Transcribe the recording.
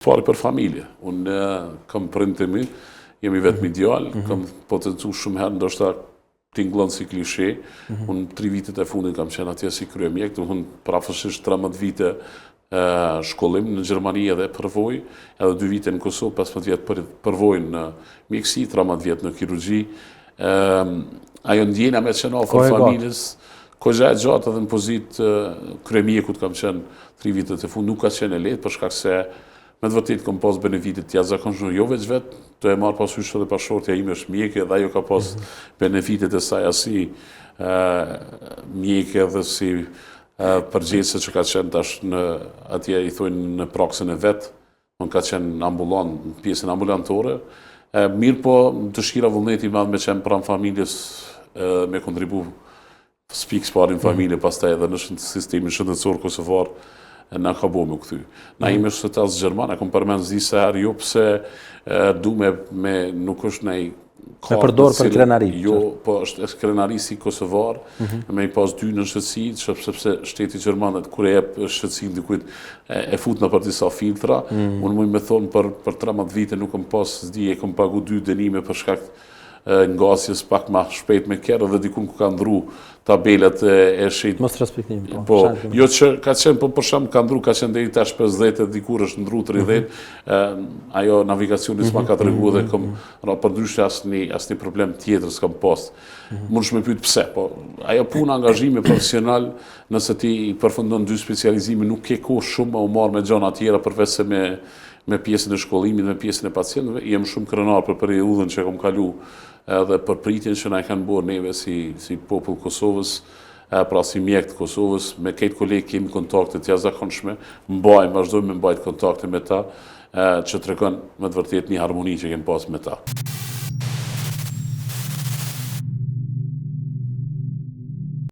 Fare për familje. Unë kam prind të mi, jemi vetëm ideal, kam potencu shumë herë, ndoshta tingëllon si klishe. Unë 3 vitet e fundit kam qenë atje si kryemjek, unë prafësisht 13 vite shkollim në Gjermani edhe përvoj, edhe 2 vite në Kosovë, 15 vjetë përvoj në mjekësi, 13 vjetë në kirurgji. Ajo ndjena me qenë afër familjes, kohë e gjatë edhe në pozitë kryemjekut kam qenë 3 vitet e fundit, nuk ka qenë e lehtë për shkak se me të vërtetë kam pas benefitet të jashtëzakonshme, jo veç vetë, të e marrë parasysh edhe bashkëshortja ime është mjeke dhe ajo ka pas benefitet e saj si mjeke dhe si përgjegjëse që ka qenë tash në atje i thojnë në praksën e vet, unë ka qenë ambulant, pjesën ambulantore. Mirë po dëshira vullneti madh me qenë pranë familjes, me kontribu spikës parin familje, pastaj edhe në sistemin shëndetësor kosovar, na ka bo me këthy. Na ime shtetas Gjerman, e kom përmen zise herë, jo pëse du me nuk është nej me përdor për krenari. Jo, po është krenari si kosovar, me i pas 2 në shëtësi, sepse shteti Gjermanet, kër e jep shëtësin dikujt, e fut në për disa filtra, unë mujë me thonë për 13 vite nuk kom pas zdi, e kom pagu 2 dënime për shkakt ngasjes pak ma shpejt me kjerë, dhe dikun ku ka ndru tabelet e shit. Mos respektim. Po, jo që ka qenë, po për shumë ka ndru, ka qenë dhe i tash 50, dikur është ndru 30, ajo navigacionis ma ka të regu dhe kom, për ndryshë asni problem tjetër s'kam pas. Mund shme pyet pse, po, ajo punë angazhimi profesional, nëse ti përfundon 2 specializime, nuk ke kohë shumë u marrë me gjana tjera, përveç se me pjesën e shkollimit, me pjesën e pacientëve, jem shumë krenar për periudhën që kom kalu edhe për pritjen që na e kanë bërë neve si popull Kosovës, pra si mjek të Kosovës, me këtë kolegë kemi kontakte të jashtëzakonshme, vazhdojmë me mbajt kontakte me ta, që tregon me të vërtetë një harmoni që kemi pas me ta.